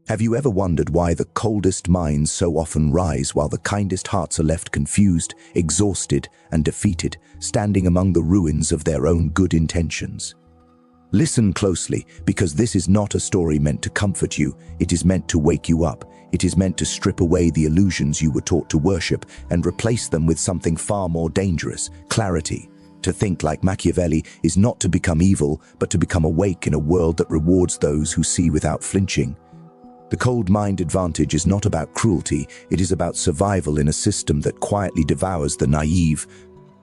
Have you ever wondered why the coldest minds so often rise while the kindest hearts are left confused, exhausted, and defeated, standing among the ruins of their own good intentions? Listen closely, because this is not a story meant to comfort you. It is meant to wake you up. It is meant to strip away the illusions you were taught to worship and replace them with something far more dangerous: clarity. To think like Machiavelli is not to become evil, but to become awake in a world that rewards those who see without flinching. The cold mind advantage is not about cruelty, it is about survival in a system that quietly devours the naive.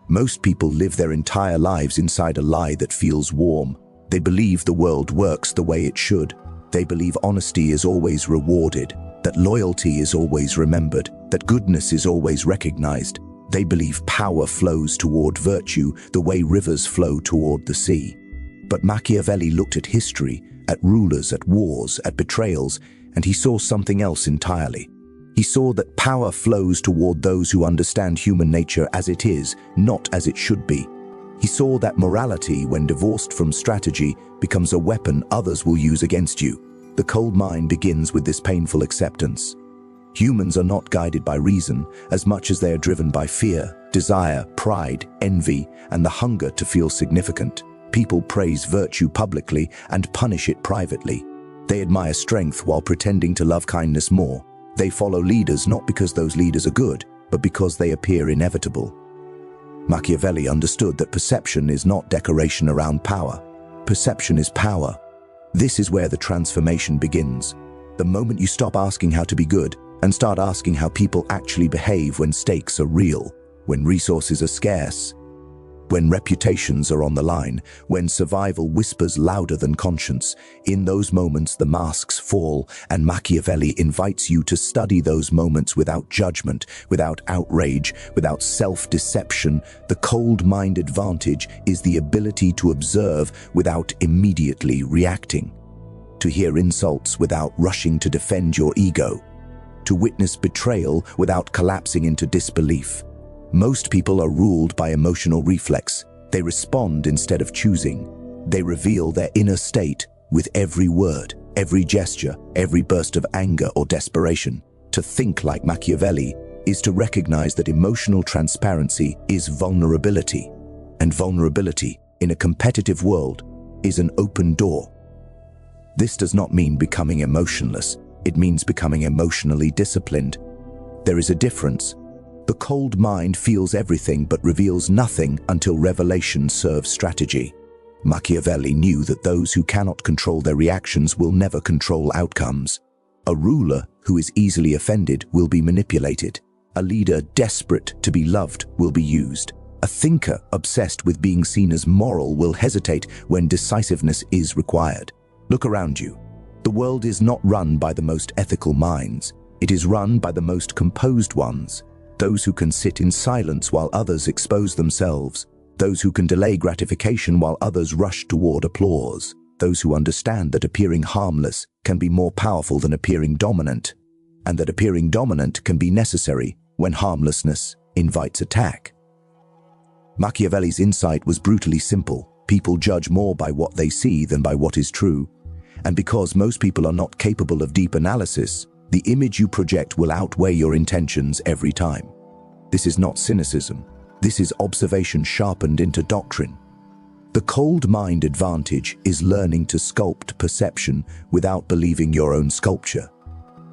Most people live their entire lives inside a lie that feels warm. They believe the world works the way it should. They believe honesty is always rewarded, that loyalty is always remembered, that goodness is always recognized. They believe power flows toward virtue the way rivers flow toward the sea. But Machiavelli looked at history, at rulers, at wars, at betrayals, and he saw something else entirely. He saw that power flows toward those who understand human nature as it is, not as it should be. He saw that morality, when divorced from strategy, becomes a weapon others will use against you. The cold mind begins with this painful acceptance. Humans are not guided by reason as much as they are driven by fear, desire, pride, envy, and the hunger to feel significant. People praise virtue publicly and punish it privately. They admire strength while pretending to love kindness more. They follow leaders not because those leaders are good, but because they appear inevitable. Machiavelli understood that perception is not decoration around power. Perception is power. This is where the transformation begins. The moment you stop asking how to be good and start asking how people actually behave when stakes are real, when resources are scarce, when reputations are on the line, when survival whispers louder than conscience, in those moments the masks fall, and Machiavelli invites you to study those moments without judgment, without outrage, without self-deception. The cold mind advantage is the ability to observe without immediately reacting, to hear insults without rushing to defend your ego, to witness betrayal without collapsing into disbelief. Most people are ruled by emotional reflex. They respond instead of choosing. They reveal their inner state with every word, every gesture, every burst of anger or desperation. To think like Machiavelli is to recognize that emotional transparency is vulnerability, and vulnerability in a competitive world is an open door. This does not mean becoming emotionless. It means becoming emotionally disciplined. There is a difference. The cold mind feels everything but reveals nothing until revelation serves strategy. Machiavelli knew that those who cannot control their reactions will never control outcomes. A ruler who is easily offended will be manipulated. A leader desperate to be loved will be used. A thinker obsessed with being seen as moral will hesitate when decisiveness is required. Look around you. The world is not run by the most ethical minds. It is run by the most composed ones. Those who can sit in silence while others expose themselves. Those who can delay gratification while others rush toward applause. Those who understand that appearing harmless can be more powerful than appearing dominant, and that appearing dominant can be necessary when harmlessness invites attack. Machiavelli's insight was brutally simple. People judge more by what they see than by what is true. And because most people are not capable of deep analysis, the image you project will outweigh your intentions every time. This is not cynicism. This is observation sharpened into doctrine. The cold mind advantage is learning to sculpt perception without believing your own sculpture.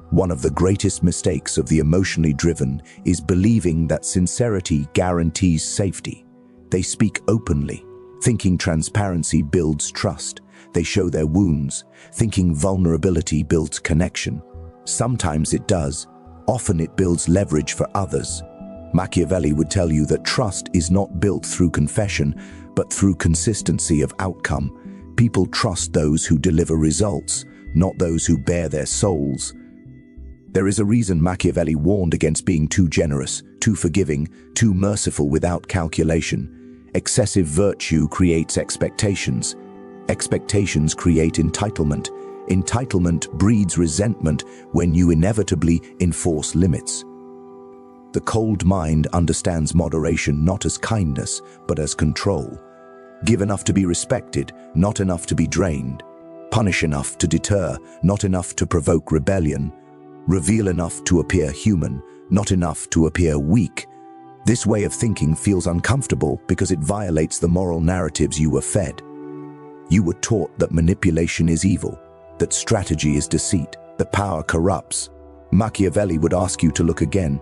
One of the greatest mistakes of the emotionally driven is believing that sincerity guarantees safety. They speak openly, thinking transparency builds trust. They show their wounds, thinking vulnerability builds connection. Sometimes it does. Often it builds leverage for others. Machiavelli would tell you that trust is not built through confession, but through consistency of outcome. People trust those who deliver results, not those who bare their souls. There is a reason Machiavelli warned against being too generous, too forgiving, too merciful without calculation. Excessive virtue creates expectations. Expectations create entitlement. Entitlement breeds resentment when you inevitably enforce limits. The cold mind understands moderation not as kindness, but as control. Give enough to be respected, not enough to be drained. Punish enough to deter, not enough to provoke rebellion. Reveal enough to appear human, not enough to appear weak. This way of thinking feels uncomfortable because it violates the moral narratives you were fed. You were taught that manipulation is evil, that strategy is deceit, that power corrupts. Machiavelli would ask you to look again.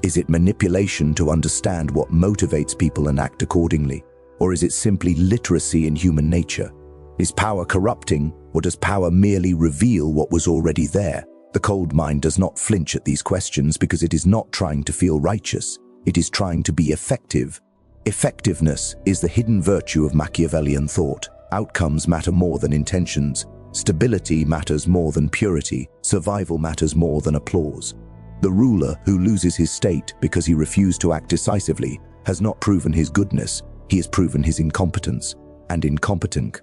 Is it manipulation to understand what motivates people and act accordingly? Or is it simply literacy in human nature? Is power corrupting, or does power merely reveal what was already there? The cold mind does not flinch at these questions because it is not trying to feel righteous. It is trying to be effective. Effectiveness is the hidden virtue of Machiavellian thought. Outcomes matter more than intentions. Stability matters more than purity. Survival matters more than applause. The ruler who loses his state because he refused to act decisively has not proven his goodness, he has proven his incompetence. And incompetent,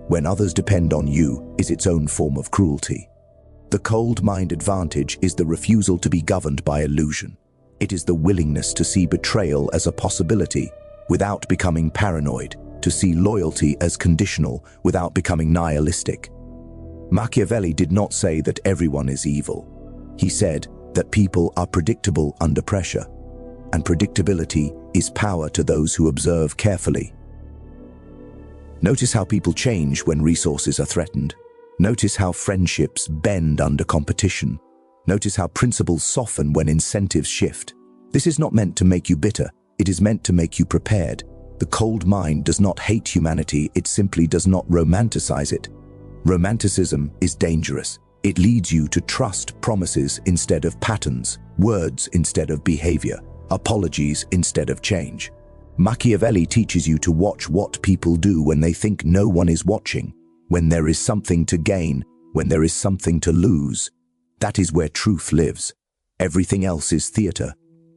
when others depend on you, is its own form of cruelty. The cold mind advantage is the refusal to be governed by illusion. It is the willingness to see betrayal as a possibility without becoming paranoid, to see loyalty as conditional without becoming nihilistic. Machiavelli did not say that everyone is evil. He said that people are predictable under pressure, and predictability is power to those who observe carefully. Notice how people change when resources are threatened. Notice how friendships bend under competition. Notice how principles soften when incentives shift. This is not meant to make you bitter. It is meant to make you prepared. The cold mind does not hate humanity, it simply does not romanticize it. Romanticism is dangerous. It leads you to trust promises instead of patterns, words instead of behavior, apologies instead of change. Machiavelli teaches you to watch what people do when they think no one is watching, when there is something to gain, when there is something to lose. That is where truth lives. Everything else is theater.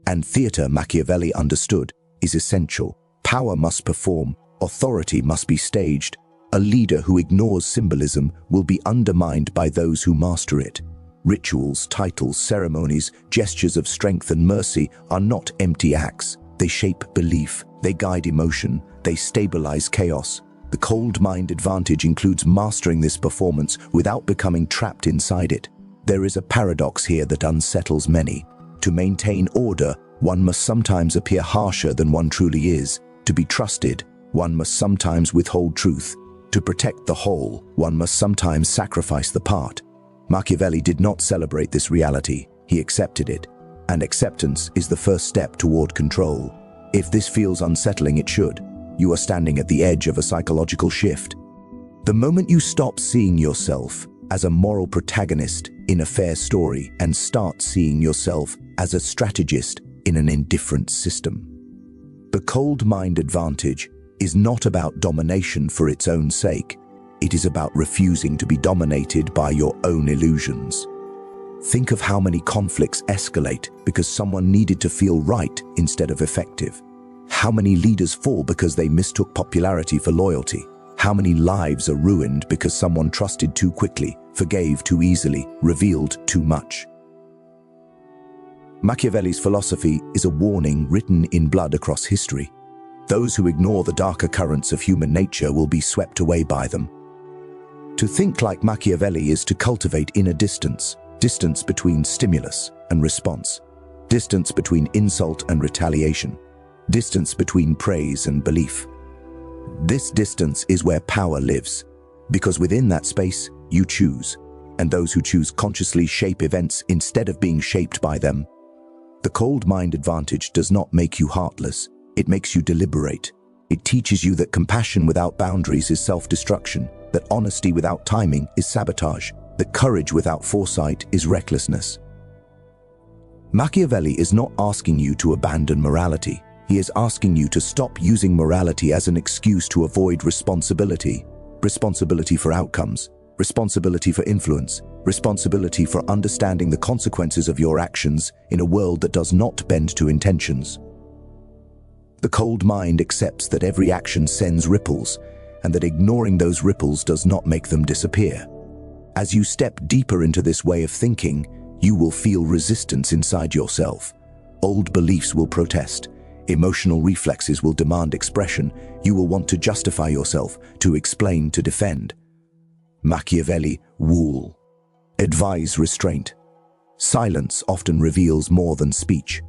And theater, Machiavelli understood, is essential. Power must perform, authority must be staged. A leader who ignores symbolism will be undermined by those who master it. Rituals, titles, ceremonies, gestures of strength and mercy are not empty acts. They shape belief, they guide emotion, they stabilize chaos. The cold mind advantage includes mastering this performance without becoming trapped inside it. There is a paradox here that unsettles many. To maintain order, one must sometimes appear harsher than one truly is. To be trusted, one must sometimes withhold truth. To protect the whole, one must sometimes sacrifice the part. Machiavelli did not celebrate this reality, he accepted it. And acceptance is the first step toward control. If this feels unsettling, it should. You are standing at the edge of a psychological shift. The moment you stop seeing yourself as a moral protagonist in a fair story and start seeing yourself as a strategist in an indifferent system. The cold mind advantage is not about domination for its own sake. It is about refusing to be dominated by your own illusions. Think of how many conflicts escalate because someone needed to feel right instead of effective. How many leaders fall because they mistook popularity for loyalty. How many lives are ruined because someone trusted too quickly, forgave too easily, revealed too much. Machiavelli's philosophy is a warning written in blood across history. Those who ignore the darker currents of human nature will be swept away by them. To think like Machiavelli is to cultivate inner distance, distance between stimulus and response, distance between insult and retaliation, distance between praise and belief. This distance is where power lives, because within that space, you choose, and those who choose consciously shape events instead of being shaped by them. The cold mind advantage does not make you heartless, it makes you deliberate. It teaches you that compassion without boundaries is self-destruction, that honesty without timing is sabotage, that courage without foresight is recklessness. Machiavelli is not asking you to abandon morality. He is asking you to stop using morality as an excuse to avoid responsibility. Responsibility for outcomes, responsibility for influence, responsibility for understanding the consequences of your actions in a world that does not bend to intentions. The cold mind accepts that every action sends ripples, and that ignoring those ripples does not make them disappear. As you step deeper into this way of thinking, you will feel resistance inside yourself. Old beliefs will protest. Emotional reflexes will demand expression. You will want to justify yourself, to explain, to defend. Machiavelli, wool. Advise restraint. Silence often reveals more than speech.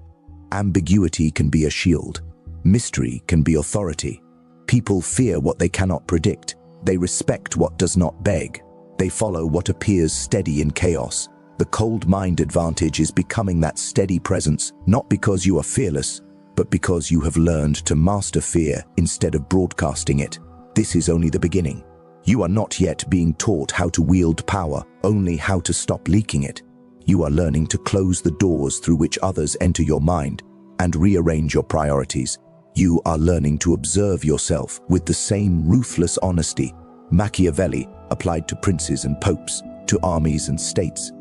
Ambiguity can be a shield. Mystery can be authority. People fear what they cannot predict. They respect what does not beg. They follow what appears steady in chaos. The cold mind advantage is becoming that steady presence, not because you are fearless, but because you have learned to master fear instead of broadcasting it. This is only the beginning. You are not yet being taught how to wield power, only how to stop leaking it. You are learning to close the doors through which others enter your mind and rearrange your priorities. You are learning to observe yourself with the same ruthless honesty Machiavelli applied to princes and popes, to armies and states.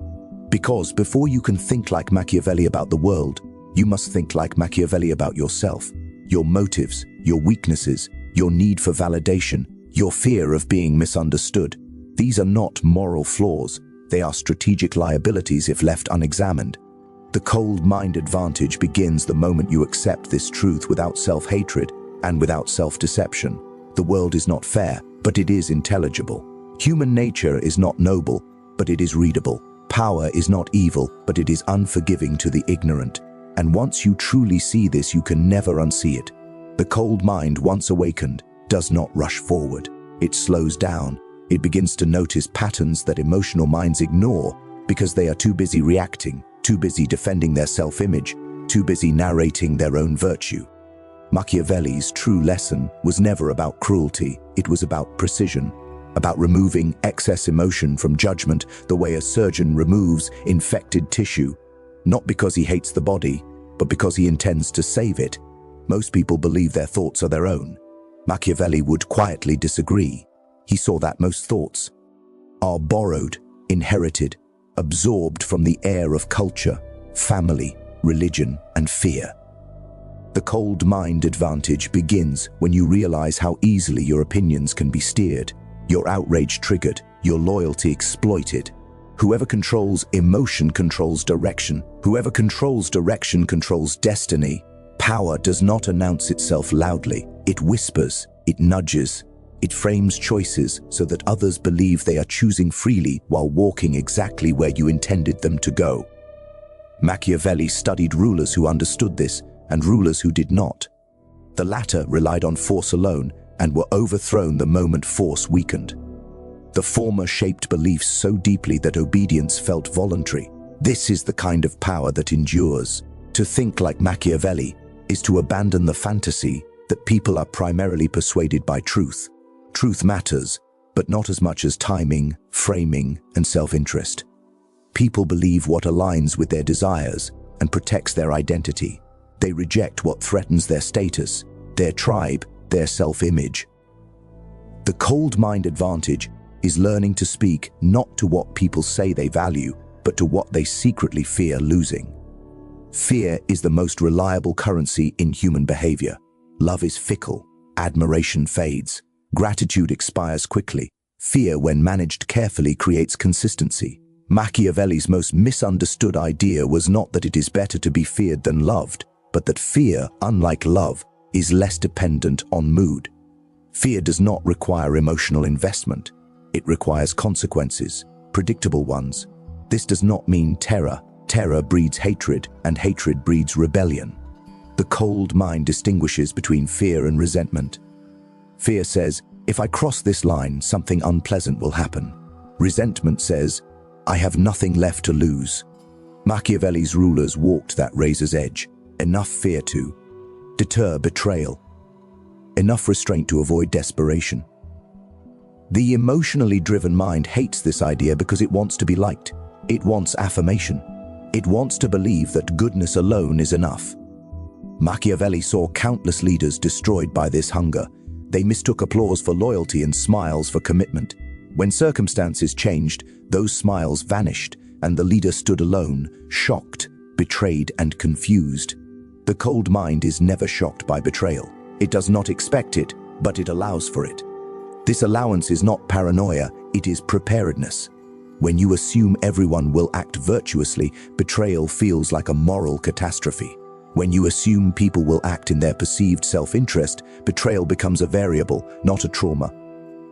Because before you can think like Machiavelli about the world, you must think like Machiavelli about yourself, your motives, your weaknesses, your need for validation, your fear of being misunderstood. These are not moral flaws. They are strategic liabilities if left unexamined. The cold mind advantage begins the moment you accept this truth without self-hatred and without self-deception. The world is not fair, but it is intelligible. Human nature is not noble, but it is readable. Power is not evil, but it is unforgiving to the ignorant. And once you truly see this, you can never unsee it. The cold mind, once awakened, does not rush forward. It slows down. It begins to notice patterns that emotional minds ignore because they are too busy reacting, too busy defending their self-image, too busy narrating their own virtue. Machiavelli's true lesson was never about cruelty. It was about precision, about removing excess emotion from judgment the way a surgeon removes infected tissue, not because he hates the body, but because he intends to save it. Most people believe their thoughts are their own. Machiavelli would quietly disagree. He saw that most thoughts are borrowed, inherited, absorbed from the air of culture, family, religion, and fear. The cold mind advantage begins when you realize how easily your opinions can be steered, your outrage triggered, your loyalty exploited. Whoever controls emotion controls direction. Whoever controls direction controls destiny. Power does not announce itself loudly. It whispers, it nudges, it frames choices so that others believe they are choosing freely while walking exactly where you intended them to go. Machiavelli studied rulers who understood this and rulers who did not. The latter relied on force alone and were overthrown the moment force weakened. The former shaped beliefs so deeply that obedience felt voluntary. This is the kind of power that endures. To think like Machiavelli is to abandon the fantasy that people are primarily persuaded by truth. Truth matters, but not as much as timing, framing, and self-interest. People believe what aligns with their desires and protects their identity. They reject what threatens their status, their tribe, their self-image. The cold mind advantage is learning to speak not to what people say they value, but to what they secretly fear losing. Fear is the most reliable currency in human behavior. Love is fickle, admiration fades, gratitude expires quickly. Fear, when managed carefully, creates consistency. Machiavelli's most misunderstood idea was not that it is better to be feared than loved, but that fear, unlike love, is less dependent on mood. Fear does not require emotional investment. It requires consequences, predictable ones. This does not mean terror. Terror breeds hatred, and hatred breeds rebellion. The cold mind distinguishes between fear and resentment. Fear says, if I cross this line, something unpleasant will happen. Resentment says, I have nothing left to lose. Machiavelli's rulers walked that razor's edge. Enough fear to deter betrayal. Enough restraint to avoid desperation. The emotionally driven mind hates this idea because it wants to be liked. It wants affirmation. It wants to believe that goodness alone is enough. Machiavelli saw countless leaders destroyed by this hunger. They mistook applause for loyalty and smiles for commitment. When circumstances changed, those smiles vanished, and the leader stood alone, shocked, betrayed, and confused. The cold mind is never shocked by betrayal. It does not expect it, but it allows for it. This allowance is not paranoia, it is preparedness. When you assume everyone will act virtuously, betrayal feels like a moral catastrophe. When you assume people will act in their perceived self-interest, betrayal becomes a variable, not a trauma.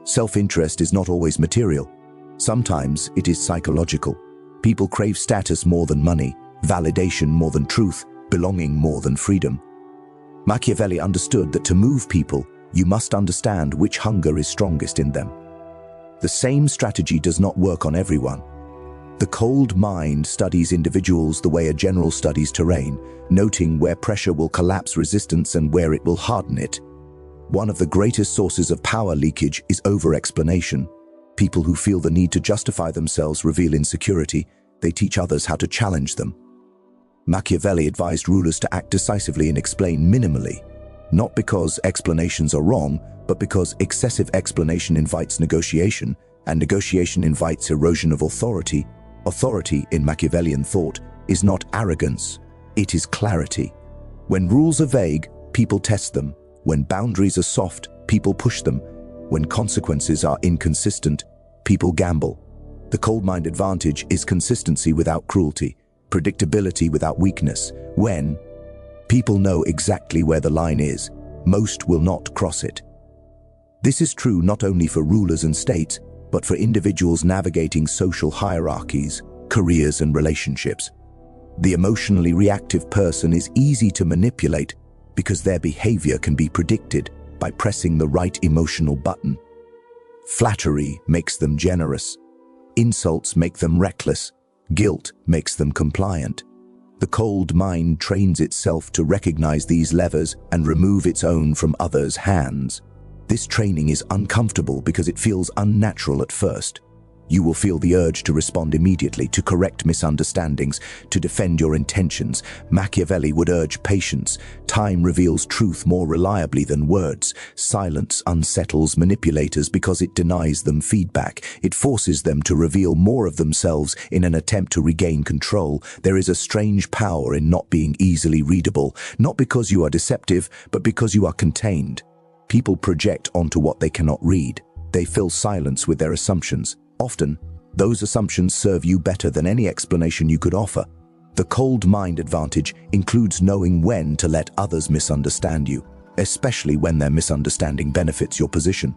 Self-interest is not always material. Sometimes it is psychological. People crave status more than money, validation more than truth, belonging more than freedom. Machiavelli understood that to move people, you must understand which hunger is strongest in them. The same strategy does not work on everyone. The cold mind studies individuals the way a general studies terrain, noting where pressure will collapse resistance and where it will harden it. One of the greatest sources of power leakage is over-explanation. People who feel the need to justify themselves reveal insecurity. They teach others how to challenge them. Machiavelli advised rulers to act decisively and explain minimally, not because explanations are wrong, but because excessive explanation invites negotiation, and negotiation invites erosion of authority. Authority, in Machiavellian thought, is not arrogance, it is clarity. When rules are vague, people test them. When boundaries are soft, people push them. When consequences are inconsistent, people gamble. The cold mind advantage is consistency without cruelty, predictability without weakness. When people know exactly where the line is, most will not cross it. This is true not only for rulers and states, but for individuals navigating social hierarchies, careers, and relationships. The emotionally reactive person is easy to manipulate because their behavior can be predicted by pressing the right emotional button. Flattery makes them generous. Insults make them reckless. Guilt makes them compliant. The cold mind trains itself to recognize these levers and remove its own from others' hands. This training is uncomfortable because it feels unnatural at first. You will feel the urge to respond immediately, to correct misunderstandings, to defend your intentions. Machiavelli would urge patience. Time reveals truth more reliably than words. Silence unsettles manipulators because it denies them feedback. It forces them to reveal more of themselves in an attempt to regain control. There is a strange power in not being easily readable, not because you are deceptive, but because you are contained. People project onto what they cannot read. They fill silence with their assumptions. Often, those assumptions serve you better than any explanation you could offer. The cold mind advantage includes knowing when to let others misunderstand you, especially when their misunderstanding benefits your position.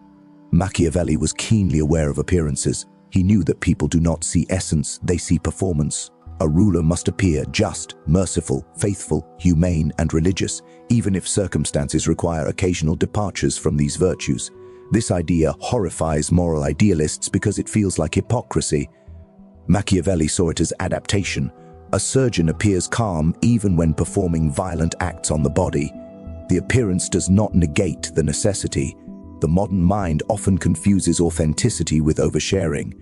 Machiavelli was keenly aware of appearances. He knew that people do not see essence, they see performance. A ruler must appear just, merciful, faithful, humane, and religious, even if circumstances require occasional departures from these virtues. This idea horrifies moral idealists because it feels like hypocrisy. Machiavelli saw it as adaptation. A surgeon appears calm even when performing violent acts on the body. The appearance does not negate the necessity. The modern mind often confuses authenticity with oversharing.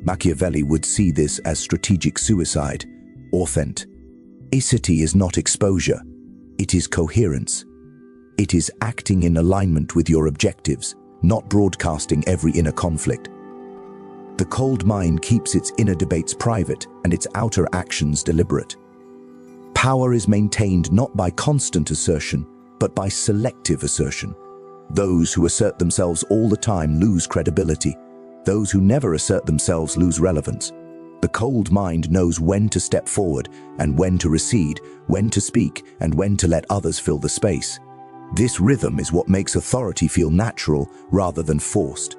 Machiavelli would see this as strategic suicide. Authenticity is not exposure. It is coherence. It is acting in alignment with your objectives, not broadcasting every inner conflict. The cold mind keeps its inner debates private and its outer actions deliberate. Power is maintained not by constant assertion, but by selective assertion. Those who assert themselves all the time lose credibility. Those who never assert themselves lose relevance. The cold mind knows when to step forward and when to recede, when to speak and when to let others fill the space. This rhythm is what makes authority feel natural rather than forced.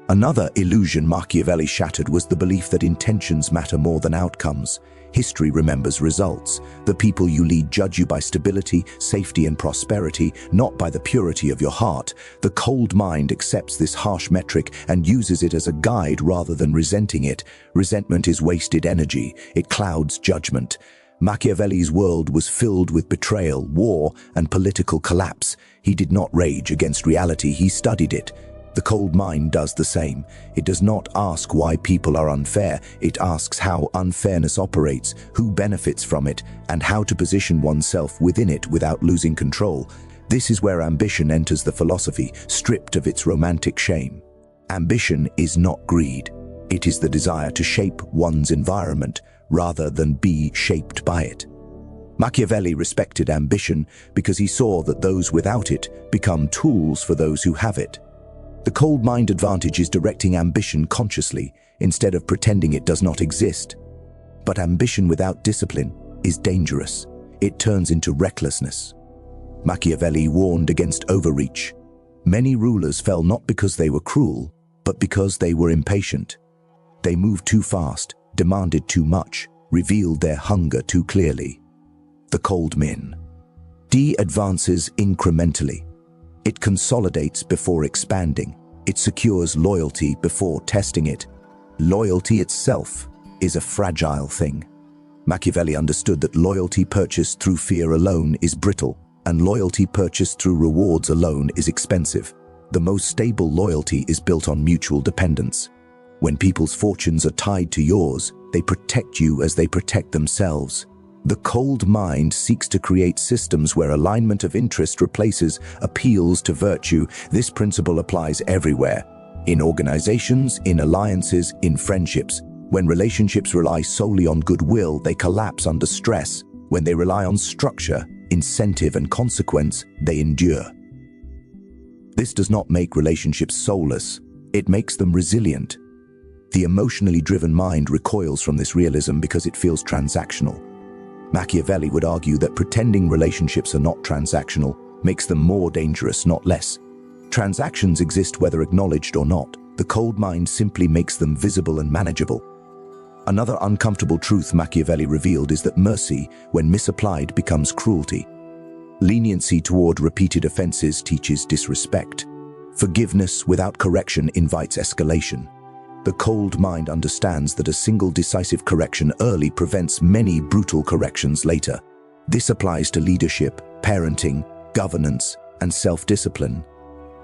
Another illusion Machiavelli shattered was the belief that intentions matter more than outcomes. History remembers results. The people you lead judge you by stability, safety, and prosperity, not by the purity of your heart. The cold mind accepts this harsh metric and uses it as a guide rather than resenting it. Resentment is wasted energy. It clouds judgment. Machiavelli's world was filled with betrayal, war, and political collapse. He did not rage against reality, he studied it. The cold mind does the same. It does not ask why people are unfair. It asks how unfairness operates, who benefits from it, and how to position oneself within it without losing control. This is where ambition enters the philosophy, stripped of its romantic shame. Ambition is not greed. It is the desire to shape one's environment rather than be shaped by it. Machiavelli respected ambition because he saw that those without it become tools for those who have it. The cold mind advantage is directing ambition consciously instead of pretending it does not exist. But ambition without discipline is dangerous. it turns into recklessness. Machiavelli warned against overreach. Many rulers fell not because they were cruel, but because they were impatient. They moved too fast, demanded too much, revealed their hunger too clearly. The cold min. D advances incrementally. It consolidates before expanding. It secures loyalty before testing it. Loyalty itself is a fragile thing. Machiavelli understood that loyalty purchased through fear alone is brittle, and loyalty purchased through rewards alone is expensive. The most stable loyalty is built on mutual dependence. When people's fortunes are tied to yours, they protect you as they protect themselves. The cold mind seeks to create systems where alignment of interest replaces appeals to virtue. This principle applies everywhere. In organizations, in alliances, in friendships. When relationships rely solely on goodwill, they collapse under stress. When they rely on structure, incentive, and consequence, they endure. This does not make relationships soulless. It makes them resilient. The emotionally driven mind recoils from this realism because it feels transactional. Machiavelli would argue that pretending relationships are not transactional makes them more dangerous, not less. Transactions exist whether acknowledged or not. The cold mind simply makes them visible and manageable. Another uncomfortable truth Machiavelli revealed is that mercy, when misapplied, becomes cruelty. Leniency toward repeated offenses teaches disrespect. Forgiveness without correction invites escalation. The cold mind understands that a single decisive correction early prevents many brutal corrections later. This applies to leadership, parenting, governance, and self-discipline.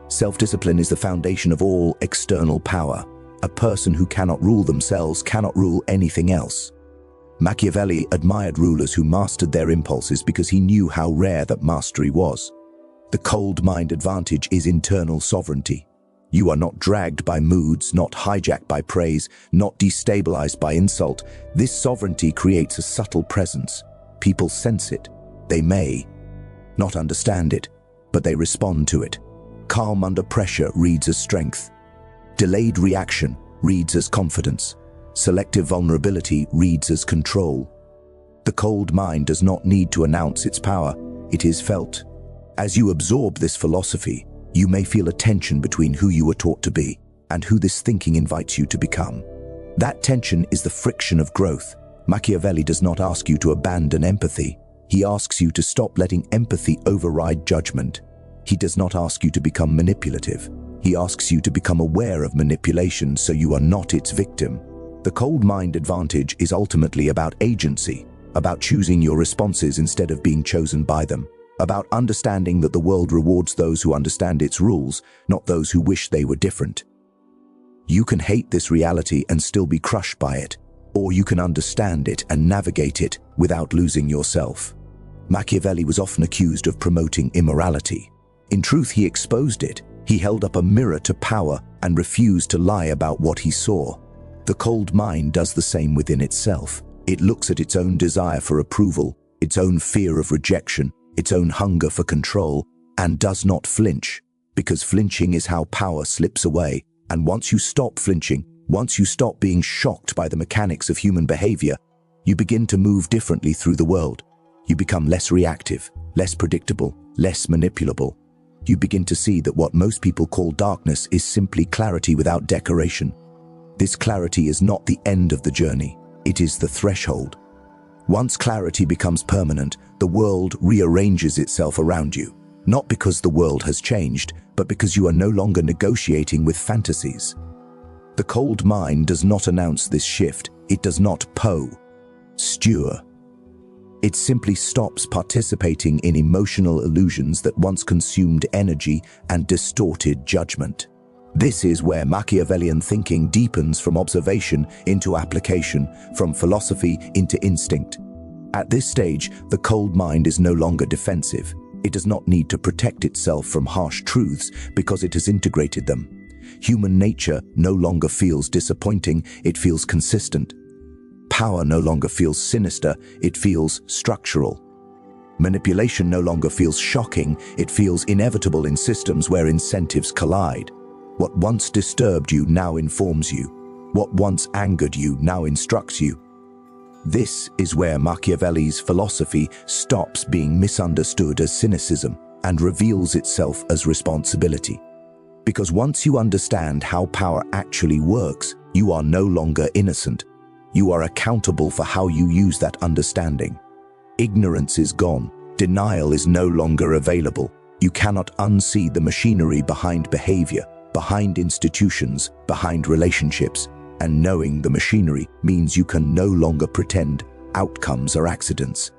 Self-discipline is the foundation of all external power. A person who cannot rule themselves cannot rule anything else. Machiavelli admired rulers who mastered their impulses because he knew how rare that mastery was. The cold mind advantage is internal sovereignty. You are not dragged by moods, not hijacked by praise, not destabilized by insult. This sovereignty creates a subtle presence. People sense it. They may not understand it, but they respond to it. Calm under pressure reads as strength. Delayed reaction reads as confidence. Selective vulnerability reads as control. The cold mind does not need to announce its power. It is felt. As you absorb this philosophy, you may feel a tension between who you were taught to be and who this thinking invites you to become. That tension is the friction of growth. Machiavelli does not ask you to abandon empathy. He asks you to stop letting empathy override judgment. He does not ask you to become manipulative. He asks you to become aware of manipulation so you are not its victim. The cold mind advantage is ultimately about agency, about choosing your responses instead of being chosen by them, about understanding that the world rewards those who understand its rules, not those who wish they were different. You can hate this reality and still be crushed by it, or you can understand it and navigate it without losing yourself. Machiavelli was often accused of promoting immorality. In truth, he exposed it. He held up a mirror to power and refused to lie about what he saw. The cold mind does the same within itself. It looks at its own desire for approval, its own fear of rejection, its own hunger for control, and does not flinch, because flinching is how power slips away. And once you stop flinching, once you stop being shocked by the mechanics of human behavior, you begin to move differently through the world. You become less reactive, less predictable, less manipulable. You begin to see that what most people call darkness is simply clarity without decoration. This clarity is not the end of the journey, it is the threshold. Once clarity becomes permanent, the world rearranges itself around you, not because the world has changed, but because you are no longer negotiating with fantasies. The cold mind does not announce this shift, it does not steer. It simply stops participating in emotional illusions that once consumed energy and distorted judgment. This is where Machiavellian thinking deepens from observation into application, from philosophy into instinct. At this stage, the cold mind is no longer defensive. It does not need to protect itself from harsh truths because it has integrated them. Human nature no longer feels disappointing, it feels consistent. Power no longer feels sinister, it feels structural. Manipulation no longer feels shocking, it feels inevitable in systems where incentives collide. What once disturbed you now informs you. What once angered you now instructs you. This is where Machiavelli's philosophy stops being misunderstood as cynicism and reveals itself as responsibility. Because once you understand how power actually works, you are no longer innocent. You are accountable for how you use that understanding. Ignorance is gone. Denial is no longer available. You cannot unsee the machinery behind behavior, behind institutions, behind relationships. And knowing the machinery means you can no longer pretend outcomes are accidents.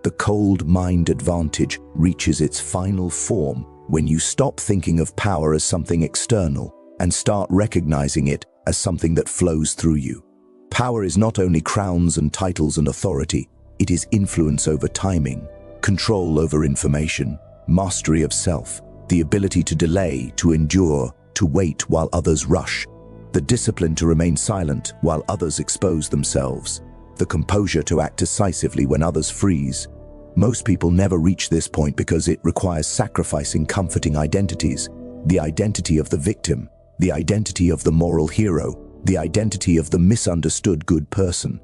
The cold mind advantage reaches its final form when you stop thinking of power as something external and start recognizing it as something that flows through you. Power is not only crowns and titles and authority, it is influence over timing, control over information, mastery of self, the ability to delay, to endure, to wait while others rush, the discipline to remain silent while others expose themselves, the composure to act decisively when others freeze. Most people never reach this point because it requires sacrificing comforting identities, the identity of the victim, the identity of the moral hero, the identity of the misunderstood good person.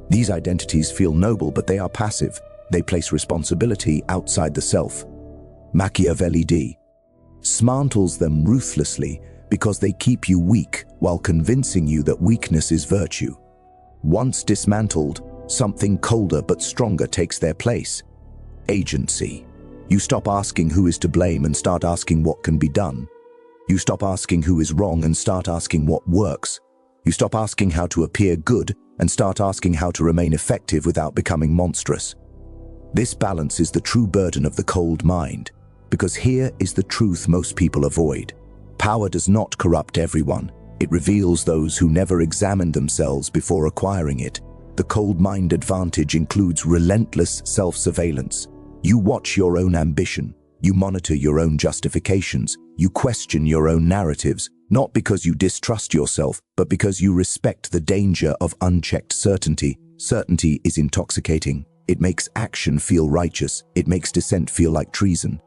These identities feel noble, but they are passive. They place responsibility outside the self. Machiavelli dismantles them ruthlessly because they keep you weak while convincing you that weakness is virtue. Once dismantled, something colder but stronger takes their place. Agency. You stop asking who is to blame and start asking what can be done. You stop asking who is wrong and start asking what works. You stop asking how to appear good and start asking how to remain effective without becoming monstrous. This balance is the true burden of the cold mind, because here is the truth most people avoid. Power does not corrupt everyone. It reveals those who never examined themselves before acquiring it. The cold mind advantage includes relentless self-surveillance. You watch your own ambition. You monitor your own justifications. You question your own narratives, not because you distrust yourself, but because you respect the danger of unchecked certainty. Certainty is intoxicating. It makes action feel righteous. It makes dissent feel like treason.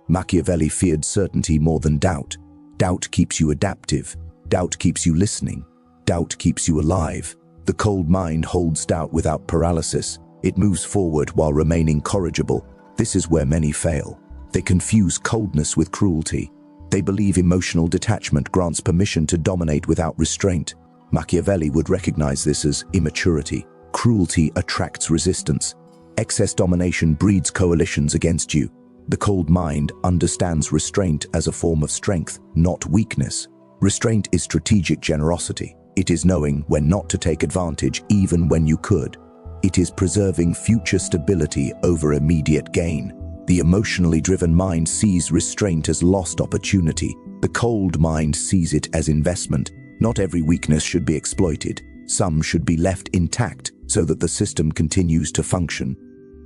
Machiavelli feared certainty more than doubt. Doubt keeps you adaptive. Doubt keeps you listening. Doubt keeps you alive. The cold mind holds doubt without paralysis. It moves forward while remaining corrigible. This is where many fail. They confuse coldness with cruelty. They believe emotional detachment grants permission to dominate without restraint. Machiavelli would recognize this as immaturity. Cruelty attracts resistance. Excess domination breeds coalitions against you. The cold mind understands restraint as a form of strength, not weakness. Restraint is strategic generosity. It is knowing when not to take advantage even when you could. It is preserving future stability over immediate gain. The emotionally driven mind sees restraint as lost opportunity. The cold mind sees it as investment. Not every weakness should be exploited. Some should be left intact so that the system continues to function.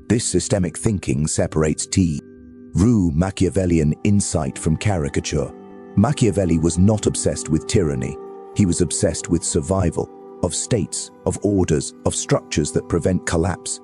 This systemic thinking separates true Machiavellian insight from caricature. Machiavelli was not obsessed with tyranny. He was obsessed with survival, of states, of orders, of structures that prevent collapse.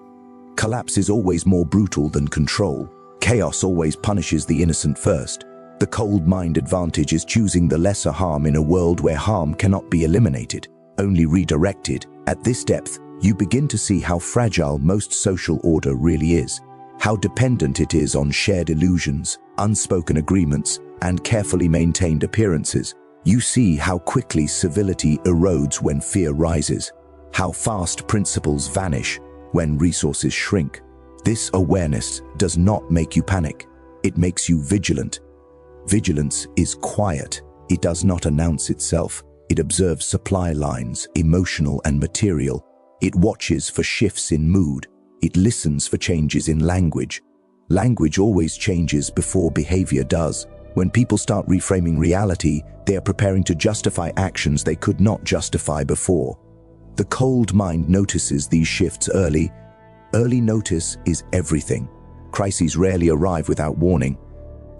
Collapse is always more brutal than control. Chaos always punishes the innocent first. The cold mind advantage is choosing the lesser harm in a world where harm cannot be eliminated, only redirected. At this depth, you begin to see how fragile most social order really is, how dependent it is on shared illusions, unspoken agreements, and carefully maintained appearances. You see how quickly civility erodes when fear rises, how fast principles vanish when resources shrink. This awareness does not make you panic. It makes you vigilant. Vigilance is quiet. It does not announce itself. It observes supply lines, emotional and material. It watches for shifts in mood. It listens for changes in language. Language always changes before behavior does. When people start reframing reality, they are preparing to justify actions they could not justify before. The cold mind notices these shifts early. Early notice is everything. Crises rarely arrive without warning.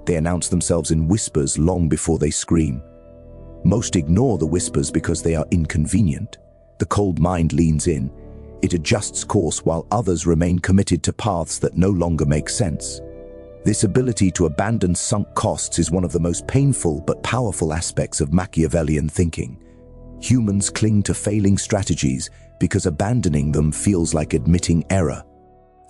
They announce themselves in whispers long before they scream. Most ignore the whispers because they are inconvenient. The cold mind leans in. It adjusts course while others remain committed to paths that no longer make sense. This ability to abandon sunk costs is one of the most painful but powerful aspects of Machiavellian thinking. Humans cling to failing strategies because abandoning them feels like admitting error.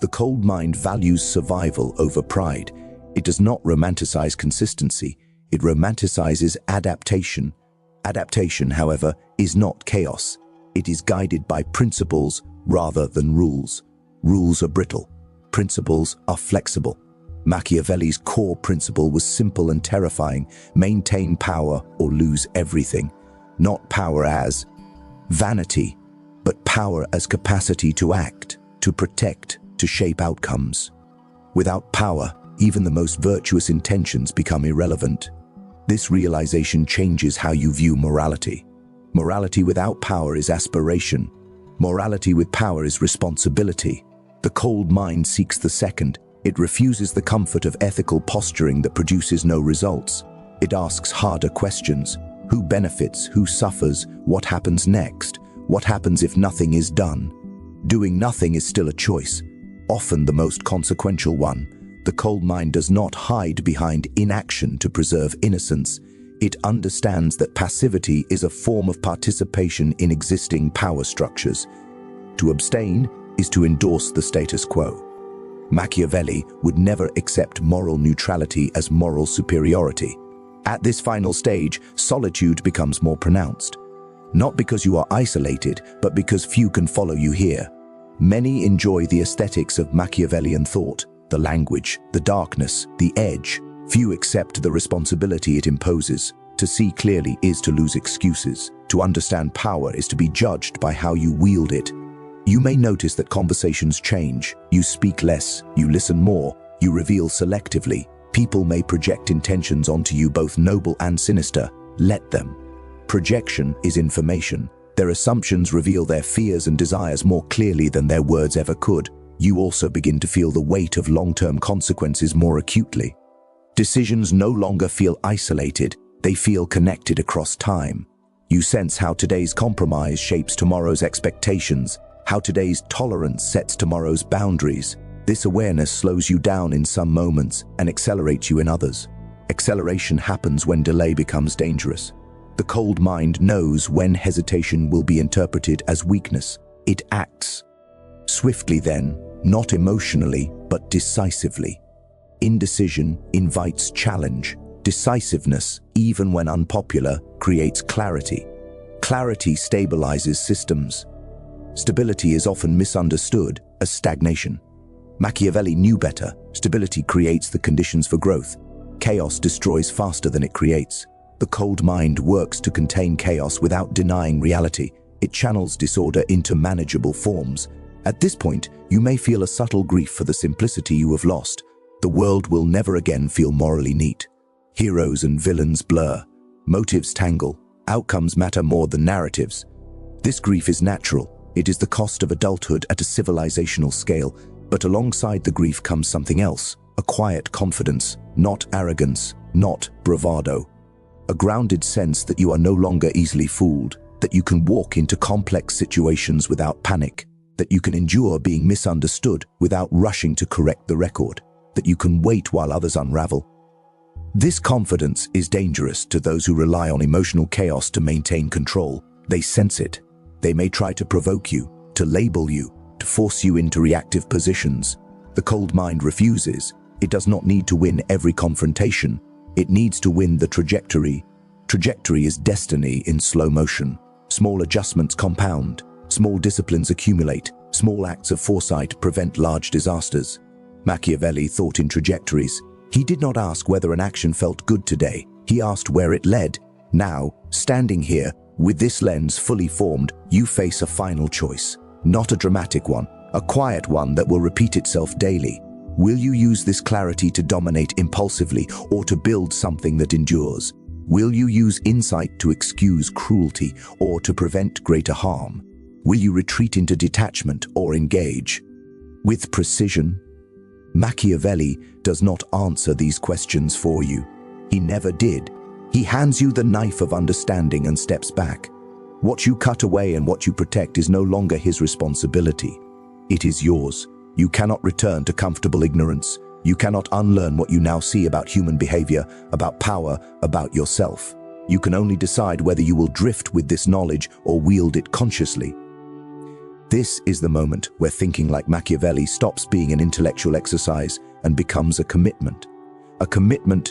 The cold mind values survival over pride. It does not romanticize consistency, it romanticizes adaptation. Adaptation, however, is not chaos. It is guided by principles rather than rules. Rules are brittle. Principles are flexible. Machiavelli's core principle was simple and terrifying: maintain power or lose everything. Not power as vanity, but power as capacity to act, to protect, to shape outcomes. Without power, even the most virtuous intentions become irrelevant. This realization changes how you view morality. Morality without power is aspiration. Morality with power is responsibility. The cold mind seeks the second. It refuses the comfort of ethical posturing that produces no results. It asks harder questions. Who benefits? Who suffers? What happens next? What happens if nothing is done? Doing nothing is still a choice, often the most consequential one. The cold mind does not hide behind inaction to preserve innocence. It understands that passivity is a form of participation in existing power structures. To abstain is to endorse the status quo. Machiavelli would never accept moral neutrality as moral superiority. At this final stage, solitude becomes more pronounced. Not because you are isolated, but because few can follow you here. Many enjoy the aesthetics of Machiavellian thought, the language, the darkness, the edge. Few accept the responsibility it imposes. To see clearly is to lose excuses. To understand power is to be judged by how you wield it. You may notice that conversations change. You speak less, you listen more, you reveal selectively. People may project intentions onto you, both noble and sinister. Let them. Projection is information. Their assumptions reveal their fears and desires more clearly than their words ever could. You also begin to feel the weight of long-term consequences more acutely. Decisions no longer feel isolated, they feel connected across time. You sense how today's compromise shapes tomorrow's expectations, how today's tolerance sets tomorrow's boundaries. This awareness slows you down in some moments and accelerates you in others. Acceleration happens when delay becomes dangerous. The cold mind knows when hesitation will be interpreted as weakness. It acts swiftly then, not emotionally, but decisively. Indecision invites challenge. Decisiveness, even when unpopular, creates clarity. Clarity stabilizes systems. Stability is often misunderstood as stagnation. Machiavelli knew better. Stability creates the conditions for growth. Chaos destroys faster than it creates. The cold mind works to contain chaos without denying reality. It channels disorder into manageable forms. At this point, you may feel a subtle grief for the simplicity you have lost. The world will never again feel morally neat. Heroes and villains blur. Motives tangle. Outcomes matter more than narratives. This grief is natural. It is the cost of adulthood at a civilizational scale. But alongside the grief comes something else. A quiet confidence, not arrogance, not bravado. A grounded sense that you are no longer easily fooled, that you can walk into complex situations without panic, that you can endure being misunderstood without rushing to correct the record, that you can wait while others unravel. This confidence is dangerous to those who rely on emotional chaos to maintain control. They sense it. They may try to provoke you, to label you, to force you into reactive positions. The cold mind refuses. It does not need to win every confrontation. It needs to win the trajectory. Trajectory is destiny in slow motion. Small adjustments compound. Small disciplines accumulate. Small acts of foresight prevent large disasters. Machiavelli thought in trajectories. He did not ask whether an action felt good today. He asked where it led. Now, standing here, with this lens fully formed, you face a final choice. Not a dramatic one, a quiet one that will repeat itself daily. Will you use this clarity to dominate impulsively or to build something that endures? Will you use insight to excuse cruelty or to prevent greater harm? Will you retreat into detachment or engage? With precision, Machiavelli does not answer these questions for you. He never did. He hands you the knife of understanding and steps back. What you cut away and what you protect is no longer his responsibility. It is yours. You cannot return to comfortable ignorance. You cannot unlearn what you now see about human behavior, about power, about yourself. You can only decide whether you will drift with this knowledge or wield it consciously. This is the moment where thinking like Machiavelli stops being an intellectual exercise and becomes a commitment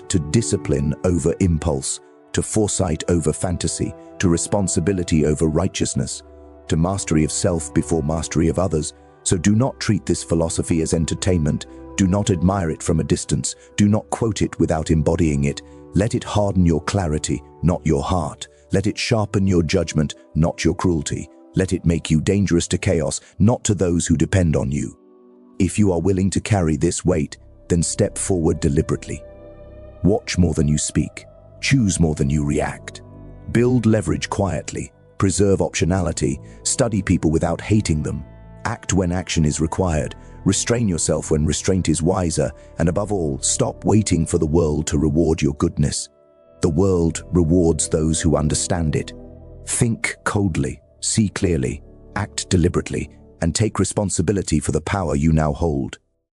to discipline over impulse, to foresight over fantasy, to responsibility over righteousness, to mastery of self before mastery of others. So do not treat this philosophy as entertainment. Do not admire it from a distance. Do not quote it without embodying it. Let it harden your clarity, not your heart. Let it sharpen your judgment, not your cruelty. Let it make you dangerous to chaos, not to those who depend on you. If you are willing to carry this weight, then step forward deliberately. Watch more than you speak. Choose more than you react. Build leverage quietly. Preserve optionality. Study people without hating them. Act when action is required. Restrain yourself when restraint is wiser. And above all, stop waiting for the world to reward your goodness. The world rewards those who understand it. Think coldly, see clearly, act deliberately, and take responsibility for the power you now hold.